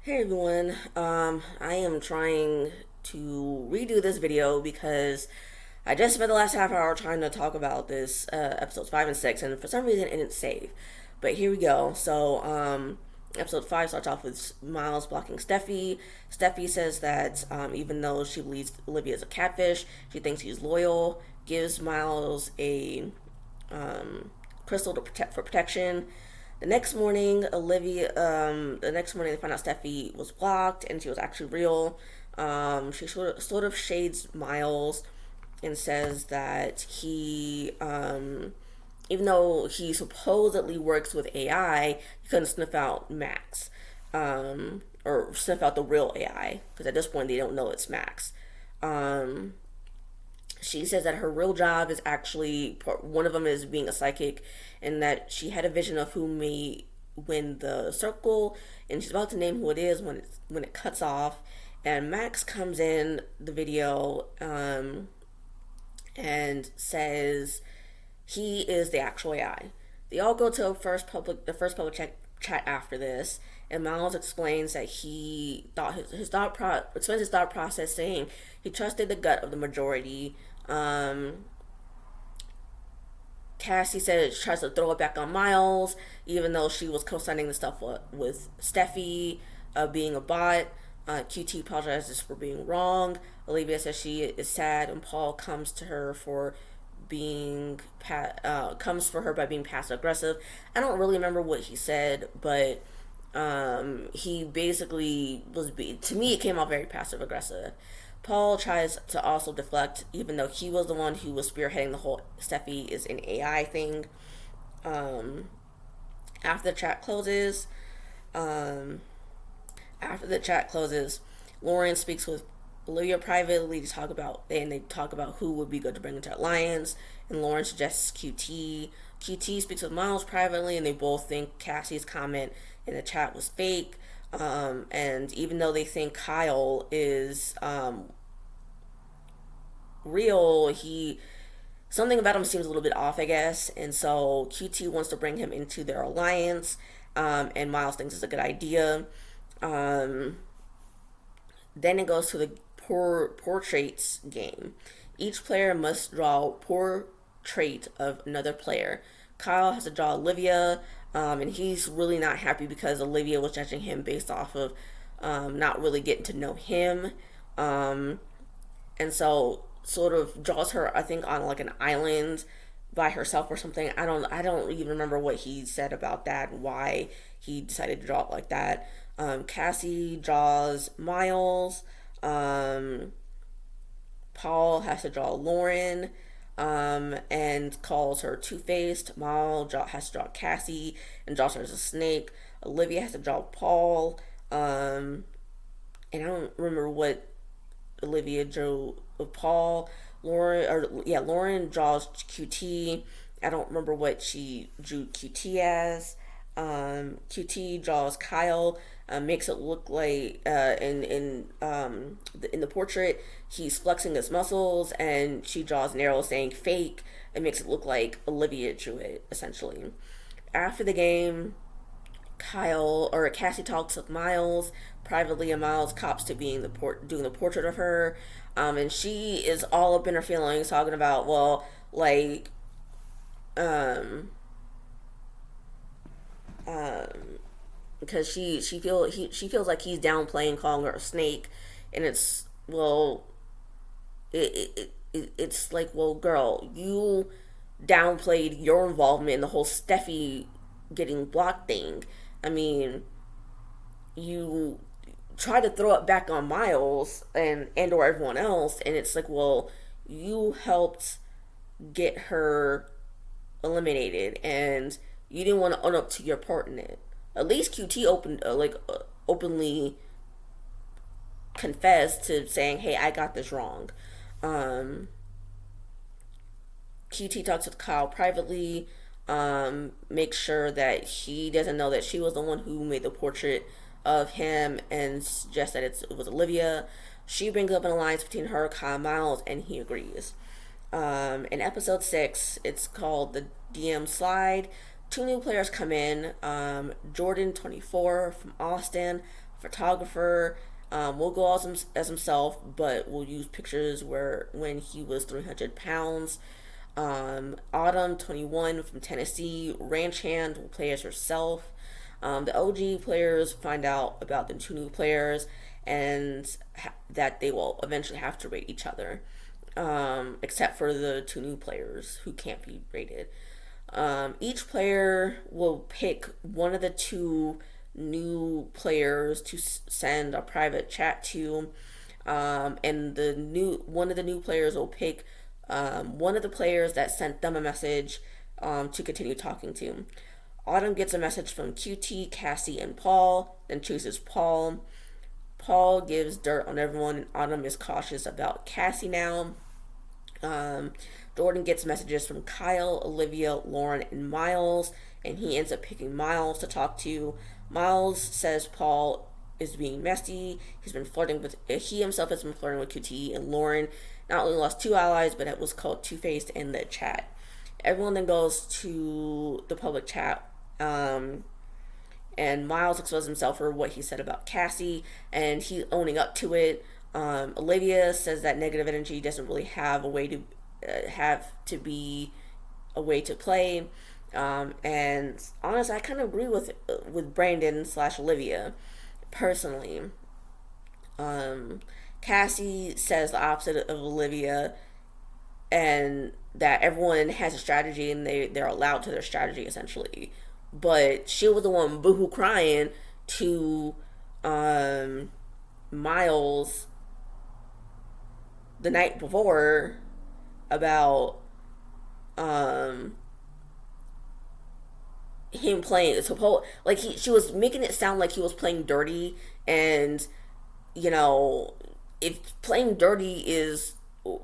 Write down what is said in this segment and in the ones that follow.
Hey everyone, I am trying to redo this video because I just spent the last half hour trying to talk about this episodes 5 and 6, and for some reason it didn't save. But here we go. Episode 5 starts off with Miles blocking Steffi. Steffi says that even though she believes Olivia is a catfish, she thinks he's loyal, gives Miles a crystal to protect for protection. The next morning they found out Steffi was blocked and she was actually real. She sort of shades Miles and says that even though he supposedly works with AI, he couldn't sniff out Max, or sniff out the real AI, because at this point they don't know it's Max. Um, she says that her real job is actually one of them is being a psychic, and that she had a vision of who may win the circle, and she's about to name who it is when it cuts off, and Max comes in the video and says he is the actual AI. They all go to the first public chat after this, and Miles explains that he thought explains his thought process, saying he trusted the gut of the majority. Cassie said she tries to throw it back on Miles, even though she was co-signing the stuff with Steffi being a bot. QT apologizes for being wrong. Olivia says she is sad, and Paul comes to her for comes for her by being passive aggressive. I don't really remember what he said, but he basically to me it came out very passive aggressive. Paul tries to also deflect, even though he was the one who was spearheading the whole Steffi is an AI thing. Um, after the chat closes, um, after the chat closes, Lauren speaks with Olivia privately to they talk about who would be good to bring into Alliance, and Lauren suggests QT. QT speaks with Miles privately, and they both think Cassie's comment in the chat was fake. And even though they think Kyle is real, something about him seems a little bit off, I guess. And so QT wants to bring him into their alliance, and Miles thinks it's a good idea. Um, then it goes to the portraits game. Each player must draw a portrait of another player. Kyle has to draw Olivia, and he's really not happy because Olivia was judging him based off of not really getting to know him, and so sort of draws her, I think, on like an island by herself or something. I don't even remember what he said about that and why he decided to draw it like that. Cassie draws Miles. Paul has to draw Lauren, and calls her two-faced. Has to draw Cassie and draws her as a snake. Olivia has to draw Paul, and I don't remember what Olivia drew of Paul. Lauren draws QT. I don't remember what she drew QT as. QT draws Kyle, makes it look like in the portrait he's flexing his muscles, and she draws an arrow saying fake and makes it look like Olivia drew it essentially. After the game, Cassie talks with Miles privately, and Miles cops to being doing the portrait of her, and she is all up in her feelings, talking about like um um because she feels like he's downplaying calling her a snake, and it's like, well, girl, you downplayed your involvement in the whole Steffi getting blocked thing. I mean, you try to throw it back on Miles and or everyone else, and it's like, well, you helped get her eliminated, and you didn't want to own up to your part in it. At least QT openly confessed to saying, "Hey, I got this wrong." Um, QT talks with Kyle privately, makes sure that he doesn't know that she was the one who made the portrait of him, and suggests that it was Olivia. She brings up an alliance between her, Kyle, Miles, and he agrees. In episode 6, it's called the DM Slide. Two new players come in, Jordan, 24, from Austin, photographer. Will go as himself, but will use pictures where when he was 300 pounds. Autumn 21 from Tennessee, ranch hand will play as herself. The OG players find out about the two new players and that they will eventually have to rate each other, except for the two new players who can't be rated. Each player will pick one of the two new players to send a private chat to, and the new one of the new players will pick one of the players that sent them a message to continue talking to. Autumn gets a message from QT, Cassie, and Paul, then chooses Paul. Paul gives dirt on everyone, and Autumn is cautious about Cassie now. Jordan gets messages from Kyle, Olivia, Lauren, and Miles, and he ends up picking Miles to talk to. Miles says Paul is being messy. He himself has been flirting with QT, and Lauren not only lost two allies, but it was called two-faced in the chat. Everyone then goes to the public chat, and Miles exposes himself for what he said about Cassie, and he's owning up to it. Olivia says that negative energy doesn't really have a way to be a way to play, and honestly, I kind of agree with Brandon / Olivia personally. Cassie says the opposite of Olivia, and that everyone has a strategy and they're allowed to their strategy essentially. But she was the one boohoo crying to Miles the night before about him playing she was making it sound like he was playing dirty, and if playing dirty is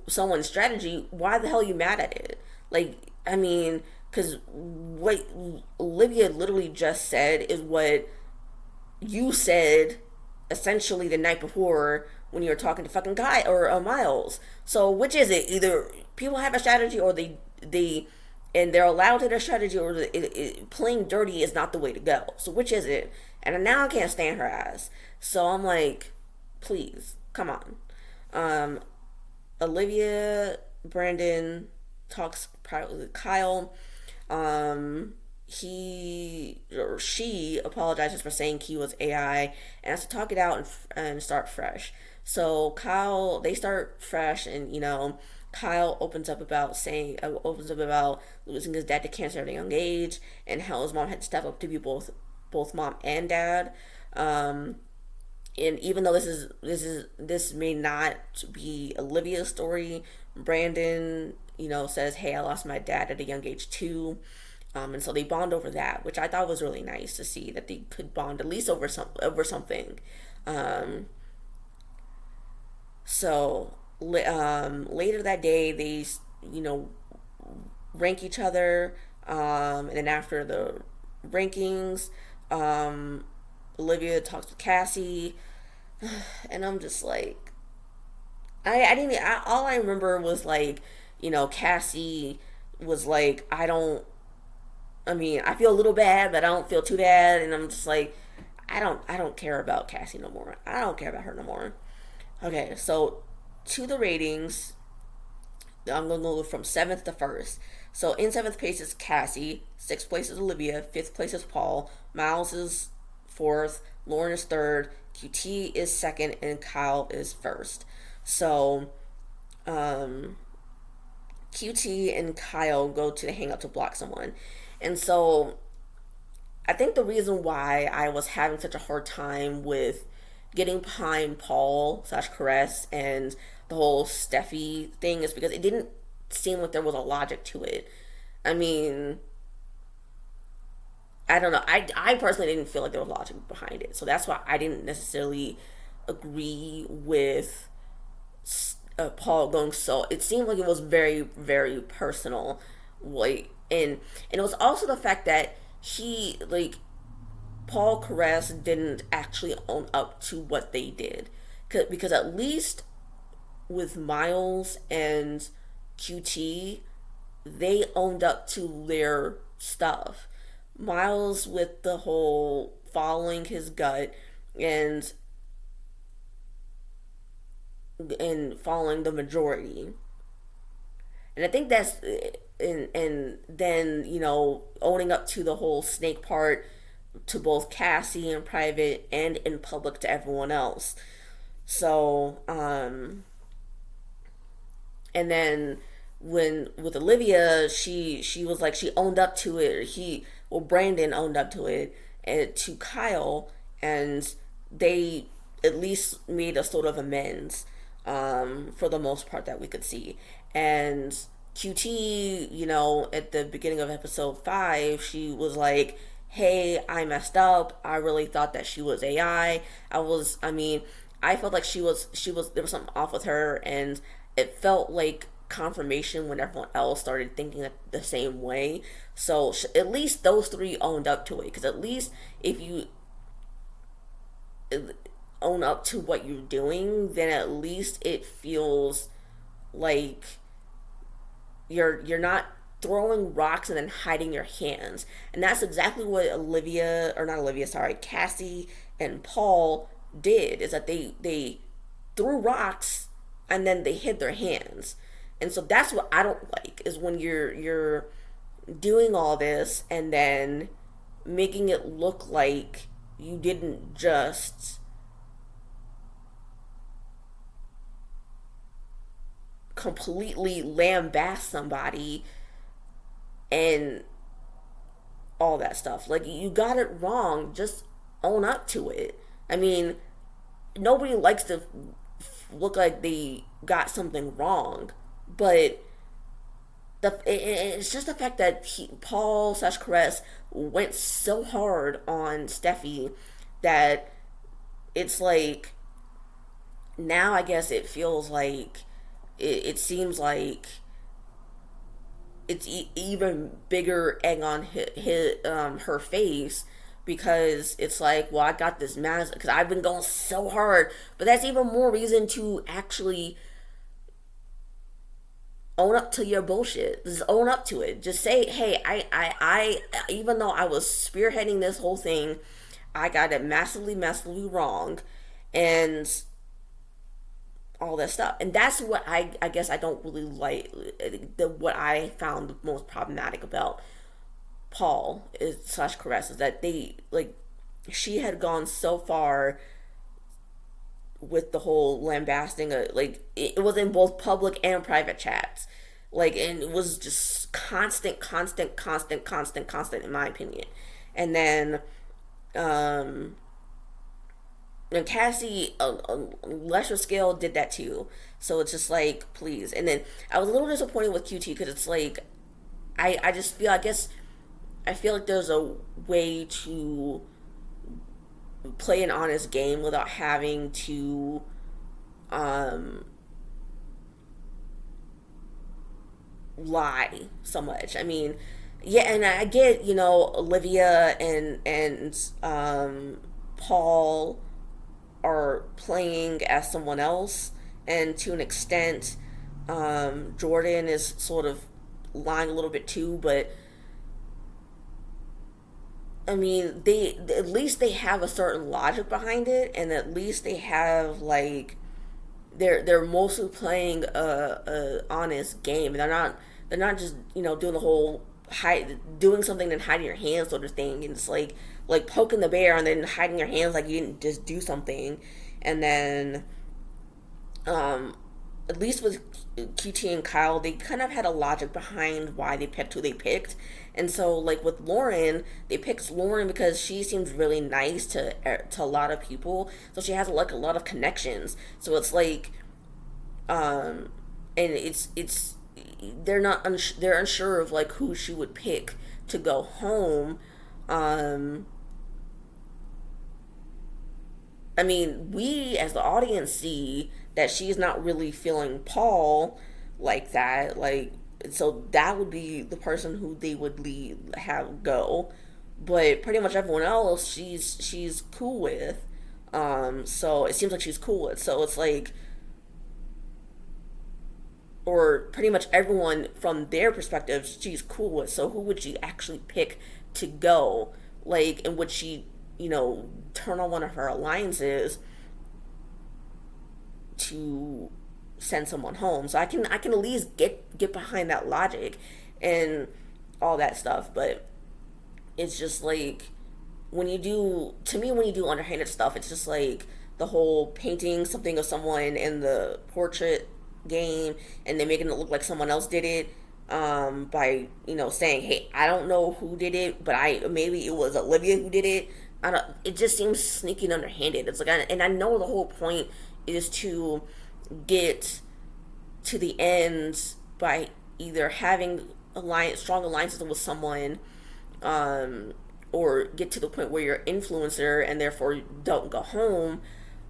someone's strategy, why the hell are you mad at it? I mean, because what Olivia literally just said is what you said essentially the night before when you were talking to fucking Guy or Miles. So which is it? Either people have a strategy, or they and they're allowed to their strategy, or playing dirty is not the way to go. So which is it? And now I can't stand her ass. So I'm like, please, come on. Olivia, Brandon talks privately with Kyle. She apologizes for saying he was AI and has to talk it out and start fresh. So they start fresh, and Kyle opens up about losing his dad to cancer at a young age, and how his mom had to step up to be both mom and dad. And even though this may not be Olivia's story, Brandon, says, "Hey, I lost my dad at a young age too," and so they bond over that, which I thought was really nice to see that they could bond at least over something. So later that day, they rank each other, and then after the rankings, Olivia talks to Cassie, and I'm just like, I didn't. All I remember was Cassie was like, I feel a little bad, but I don't feel too bad, and I'm just like, I don't care about Cassie no more. I don't care about her no more. Okay, so to the ratings, I'm gonna go from 7th to 1st. So in 7th place is Cassie, 6th place is Olivia, 5th place is Paul, Miles is 4th, Lauren is 3rd, QT is 2nd, and Kyle is 1st. So QT and Kyle go to the hangout to block someone. And so I think the reason why I was having such a hard time with getting behind Paul / Caress and the whole Steffi thing is because it didn't seem like there was a logic to it. I mean, I don't know. I personally didn't feel like there was logic behind it. So that's why I didn't necessarily agree with Paul going so. It seemed like it was very, very personal. And it was also the fact that Paul Caress didn't actually own up to what they did. Because at least with Miles and QT, they owned up to their stuff. Miles with the whole following his gut and following the majority. And I think that's and then owning up to the whole snake part to both Cassie in private and in public to everyone else. So and then when with Olivia, she was like she owned up to it. Or Brandon owned up to it and to Kyle, and they at least made a sort of amends for the most part that we could see. And QT, at the beginning of episode 5, she was like, hey, I messed up. I really thought that she was AI. I felt like there was something off with her, and it felt like confirmation when everyone else started thinking the same way. So at least those three owned up to it, because at least if you own up to what you're doing, then at least it feels like you're not throwing rocks and then hiding your hands. And that's exactly what Cassie and Paul did, is that they threw rocks and then they hid their hands. And so that's what I don't like, is when you're doing all this and then making it look like you didn't just completely lambast somebody and all that stuff. Like, you got it wrong, just own up to it. I mean, nobody likes to look like they got something wrong, but it's just the fact that Paul / Caress went so hard on Steffi that it's like, now I guess it feels like it seems like it's even bigger egg on her face, because it's like, well, I got this mask because I've been going so hard. But that's even more reason to actually own up to your bullshit. Just own up to it. Just say, hey, I even though I was spearheading this whole thing, I got it massively wrong, and all that stuff. And that's what I guess I don't really like. What I found the most problematic about Paul is / Caress is that she had gone so far with the whole lambasting. It was in both public and private chats. And it was just constant in my opinion. And then and Cassie, on a lesser scale, did that too. So it's just like, please. And then I was a little disappointed with QT, because it's like, I just feel, I feel like there's a way to play an honest game without having to lie so much. I mean, yeah, and I get, Olivia and Paul are playing as someone else, and to an extent, Jordan is sort of lying a little bit too. But I mean, they at least they have a certain logic behind it, and at least they have they're mostly playing a honest game. They're not just doing the whole doing something and hiding your hands sort of thing. And it's like poking the bear and then hiding your hands like you didn't just do something. And then at least with QT and Kyle, they kind of had a logic behind why they picked who they picked. And so, like with Lauren, they picked Lauren because she seems really nice to a lot of people. So she has like a lot of connections. So it's like, and it's they're unsure of like who she would pick to go home. I mean, we as the audience see that she's not really feeling Paul like that. So that would be the person who they would have go. But pretty much everyone else, she's cool with. So it seems like she's cool with. So it's like, or pretty much everyone from their perspective, she's cool with. So who would she actually pick to go? And would she turn on one of her alliances to send someone home. So I can at least get behind that logic and all that stuff. But it's just like, when you do underhanded stuff, it's just like the whole painting something of someone in the portrait game and then making it look like someone else did it, by saying, hey, I don't know who did it, but I maybe it was Olivia who did it. I don't. It just seems sneaky and underhanded. It's like, and I know the whole point is to get to the end by either having strong alliances with someone, um, or get to the point where you're an influencer and therefore don't go home.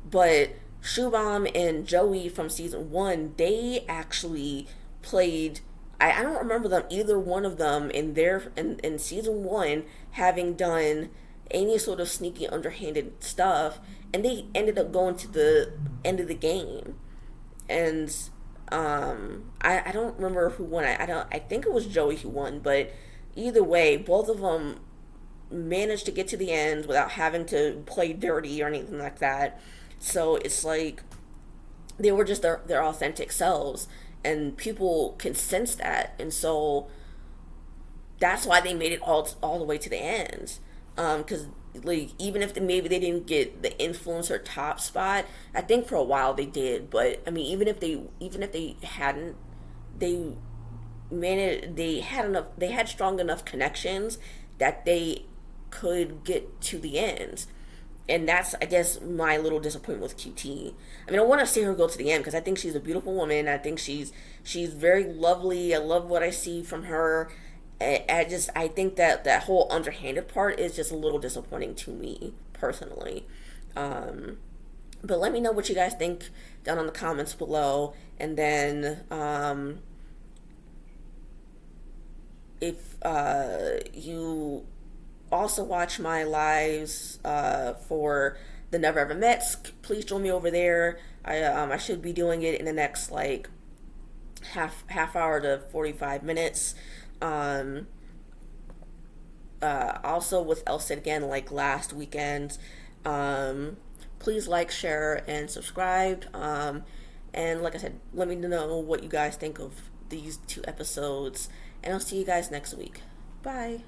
But Shubham and Joey from season one, they actually played. I don't remember them, either one of them, in season one having done any sort of sneaky underhanded stuff, and they ended up going to the end of the game. And I don't remember who won. I think it was Joey who won, but either way, both of them managed to get to the end without having to play dirty or anything like that. So it's like they were just their authentic selves, and people can sense that, and so that's why they made it all the way to the end. Because like, even if maybe they didn't get the influencer top spot, I think for a while they did. But I mean, even if they hadn't, they they had strong enough connections that they could get to the end. And that's, I guess, my little disappointment with QT. I mean, I want to see her go to the end because I think she's a beautiful woman. I think she's very lovely. I love what I see from her. I think that whole underhanded part is just a little disappointing to me personally. Um, but let me know what you guys think down in the comments below, and then if you also watch my lives for the Never Ever Mets, please join me over there. I should be doing it in the next like half hour to 45 minutes. Um, Also with Elsa again, like last weekend. Um, Please like, share, and subscribe. And like I said, let me know what you guys think of these two episodes, and I'll see you guys next week. Bye.